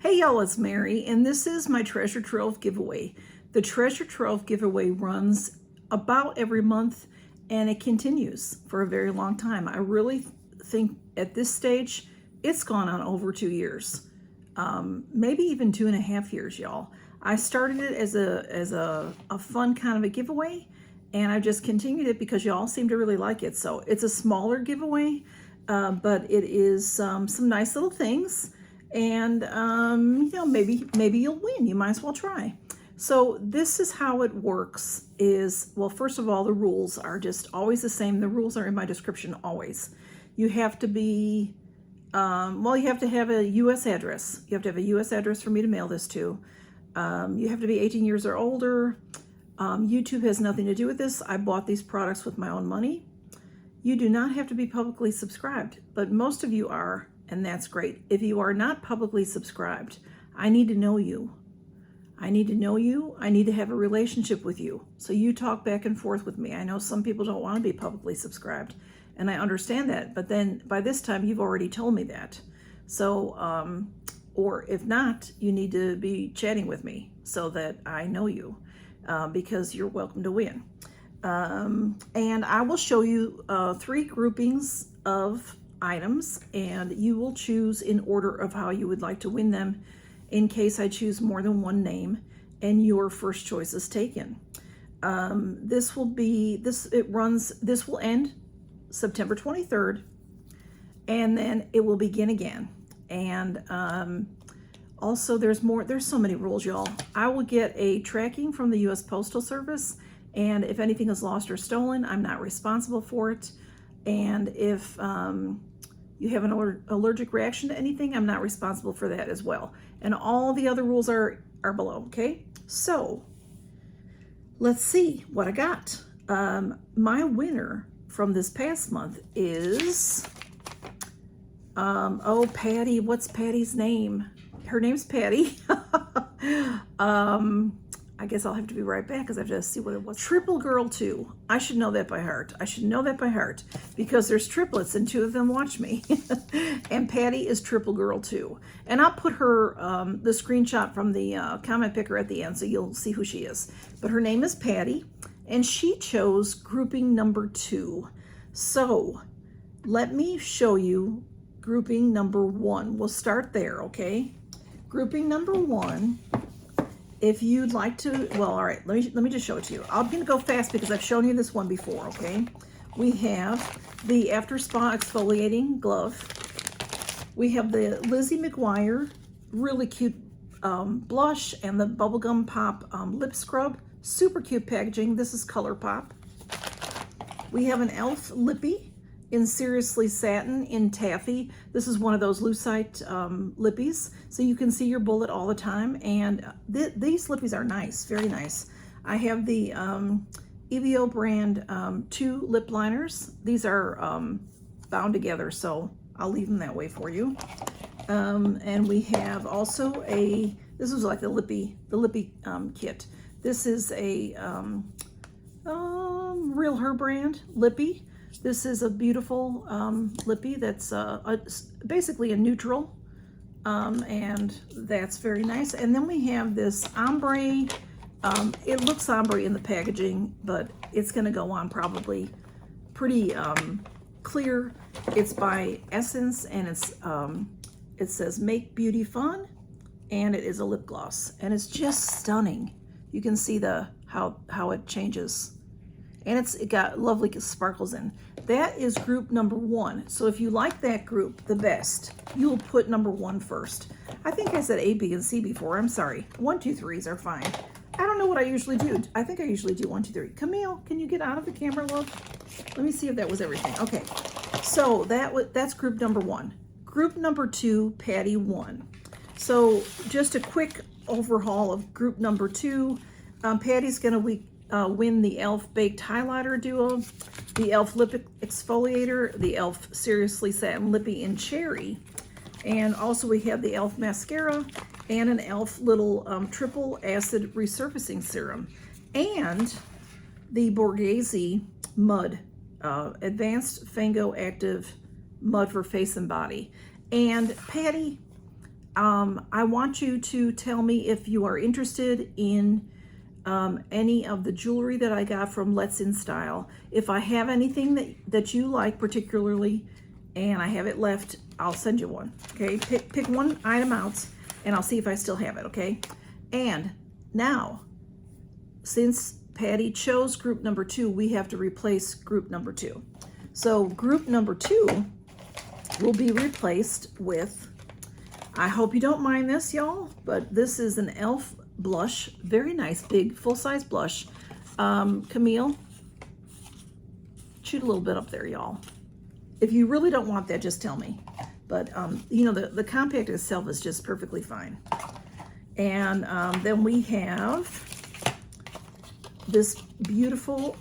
Hey y'all, it's Mary, and this is my Treasure Trove giveaway. The Treasure Trove giveaway runs about every month, and it continues for a very long time. I really think at this stage, it's gone on over 2 years, maybe even 2.5 years, y'all. I started it as a fun kind of a giveaway, and I just continued it because y'all seem to really like it. So it's a smaller giveaway, but it is some nice little things. And you know, maybe you'll win. You might as well try. So this is how it works is, well, first of all, the rules are just always the same. The rules are in my description always. You have to be, well, you have to have a U.S. address. You have to have a U.S. address for me to mail this to. You have to be 18 years or older. YouTube has nothing to do with this. I bought these products with my own money. You do not have to be publicly subscribed, but most of you are. And that's great. If you are not publicly subscribed, I need to know you. I need to know you. I need to have a relationship with you. So you talk back and forth with me. I know some people don't want to be publicly subscribed, and I understand that. But then by this time, you've already told me that. So, or if not, you need to be chatting with me so that I know you, because you're welcome to win. And I will show you 3 groupings of items, and you will choose in order of how you would like to win them in case I choose more than one name and your first choice is taken. This will end September 23rd, and then it will begin again. And also there's so many rules, y'all. I will get a tracking from the US Postal Service, and if anything is lost or stolen, I'm not responsible for it. And if you have an allergic reaction to anything, I'm not responsible for that as well. And all the other rules are below, okay? So let's see what I got. My winner from this past month is, oh, Patty. What's Patty's name? Her name's Patty. I guess I'll have to be right back because I have to see what it was. Triple Girl 2. I should know that by heart. I should know that by heart because there's triplets and 2 of them watch me. And Patty is Triple Girl 2. And I'll put her, the screenshot from the comment picker at the end so you'll see who she is. But her name is Patty, and she chose grouping number 2. So let me show you grouping number 1. We'll start there, okay? Grouping number 1. If you'd like to, well, all right, let me just show it to you. I'm gonna go fast because I've shown you this one before, okay? We have the After Spa Exfoliating Glove. We have the Lizzie McGuire really cute blush and the Bubblegum Pop lip scrub. Super cute packaging. This is ColourPop. We have an e.l.f. Lippy in Seriously Satin in Taffy. This is one of those lucite lippies, so you can see your bullet all the time. And these lippies are nice, very nice. I have the EVO brand 2 lip liners. These are bound together, so I'll leave them that way for you. And we have also this is like the lippy kit. This is a Real Her brand lippy. This is a beautiful lippy that's basically a neutral, and that's very nice. And then we have this ombre. It looks ombre in the packaging, but it's going to go on probably pretty clear. It's by Essence, and it says Make Beauty Fun, and it is a lip gloss, and it's just stunning. You can see how it changes. And it got lovely sparkles in. That is group number 1. So if you like that group the best, you'll put number 1 first. I think I said A, B, and C before. I'm sorry. 1, 2, 3s are fine. I don't know what I usually do. I think I usually do 1, 2, 3. Camille, can you get out of the camera, love? Let me see if that was everything. Okay. So that's group number 1. Group number 2, Patty 1. So just a quick overhaul of group number 2. Patty's going to win the e.l.f. Baked Highlighter Duo, the e.l.f. Lip Exfoliator, the e.l.f. Seriously Satin Lippy in Cherry, and also we have the e.l.f. Mascara and an e.l.f. little Triple Acid Resurfacing Serum, and the Borghese Mud, Advanced Fango Active Mud for Face and Body. And Patty, I want you to tell me if you are interested in any of the jewelry that I got from Let's In Style. If I have anything that you like particularly and I have it left, I'll send you one, okay? Pick one item out and I'll see if I still have it, okay? And now, since Patty chose group number 2, we have to replace group number 2. So group number 2 will be replaced with, I hope you don't mind this, y'all, but this is an e.l.f. blush. Very nice, big, full-size blush. Camille, shoot a little bit up there, y'all. If you really don't want that, just tell me. But, you know, the compact itself is just perfectly fine. And then we have this beautiful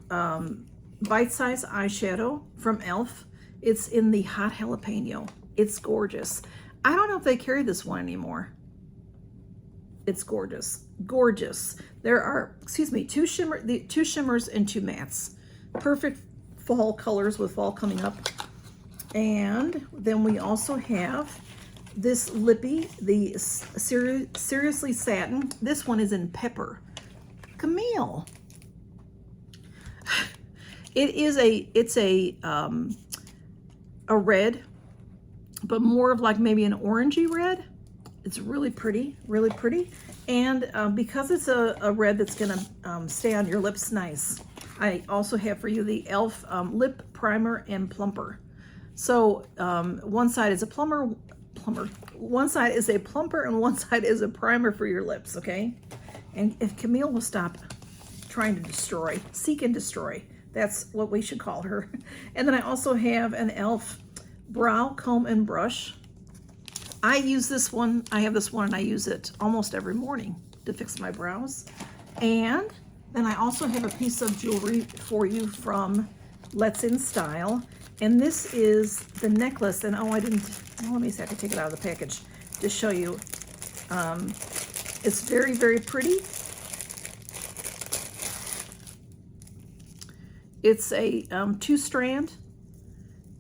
bite-size eyeshadow from e.l.f. It's in the hot jalapeno. It's gorgeous. I don't know if they carry this one anymore. It's gorgeous, gorgeous. There are, excuse me, two shimmers and 2 mattes. Perfect fall colors with fall coming up. And then we also have this lippy, the Seriously Satin. This one is in pepper. Camille. It's a red, but more of like maybe an orangey red. It's really pretty, really pretty. And because it's a red that's gonna stay on your lips nice, I also have for you the e.l.f. Lip Primer and Plumper. So one side is a plumper, one side is a plumper and one side is a primer for your lips, okay? And if Camille will stop trying to destroy, seek and destroy, that's what we should call her. And then I also have an e.l.f. Brow Comb and Brush. I use this one, I have this one and I use it almost every morning to fix my brows. And then I also have a piece of jewelry for you from Let's In Style. And this is the necklace, and oh, I didn't, well, let me see, I can take it out of the package to show you. It's very, very pretty. It's a 2-strand.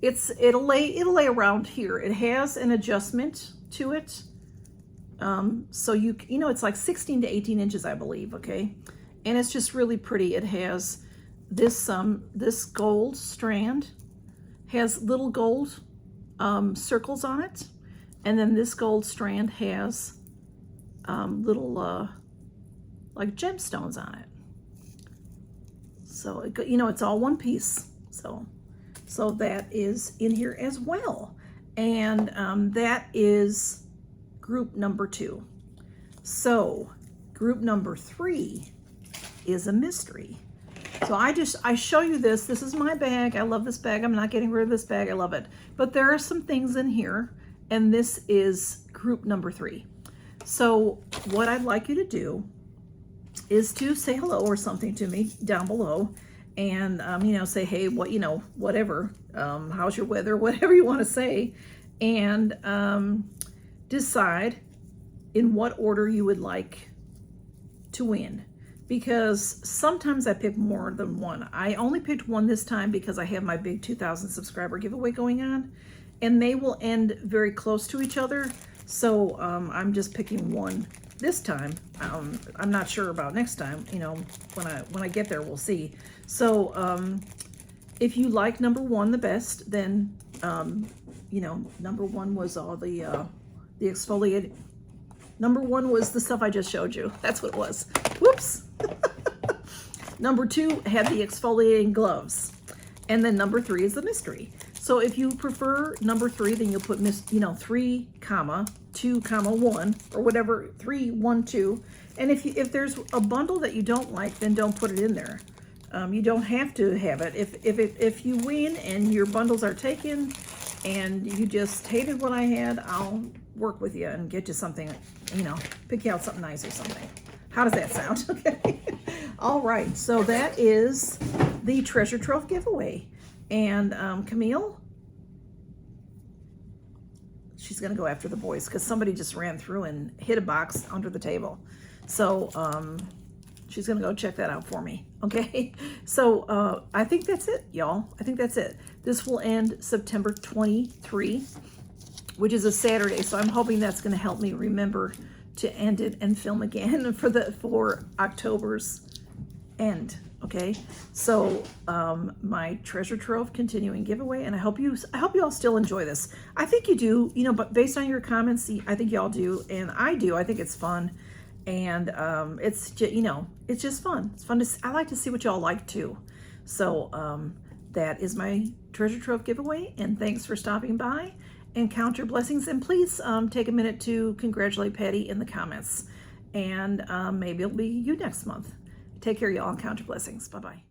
It'll lay around here. It has an adjustment to it. So you know, it's like 16 to 18 inches, I believe, okay? And it's just really pretty. It has this gold strand, has little gold circles on it, and then this gold strand has little like gemstones on it. So you know, it's all one piece. So that is in here as well, and that is group number 2. So group number 3 is a mystery. So I show you this. This is my bag. I love this bag. I'm not getting rid of this bag. I love it. But there are some things in here, and this is group number 3. So what I'd like you to do is to say hello or something to me down below, and you know, say, hey, what, you know, whatever, how's your weather, whatever you want to say, and decide in what order you would like to win. Because sometimes I pick more than one. I only picked one this time because I have my big 2,000 subscriber giveaway going on, and they will end very close to each other. So I'm just picking one this time. I'm not sure about next time. You know, when I get there, we'll see. So if you like number 1 the best, then you know, number 1 was all the exfoliated. Number 1 was the stuff I just showed you. That's what it was. Whoops. Number 2 had the exfoliating gloves. And then number 3 is the mystery. So if you prefer number 3, then you'll put, you know, 3, 2, 1, or whatever, 3, 1, 2. And if there's a bundle that you don't like, then don't put it in there. You don't have to have it. If you win and your bundles are taken and you just hated what I had, I'll work with you and get you something, you know, pick you out something nice or something. How does that sound? Okay. All right. So that is the Treasure Trove giveaway. And Camille, she's going to go after the boys because somebody just ran through and hit a box under the table. So she's going to go check that out for me. Okay. So I think that's it, y'all. I think that's it. This will end September 23. which is a Saturday. So I'm hoping that's going to help me remember to end it and film again for October's end. Okay, so my treasure trove continuing giveaway, and I hope you all still enjoy this. I think you do, you know, but based on your comments, I think y'all do, and I do. I think it's fun, and it's just, you know, it's just fun. It's fun to. I like to see what y'all like too. So that is my treasure trove giveaway, and thanks for stopping by. And count your blessings, and please take a minute to congratulate Patty in the comments, and maybe it'll be you next month. Take care, y'all, and count your blessings. Bye-bye.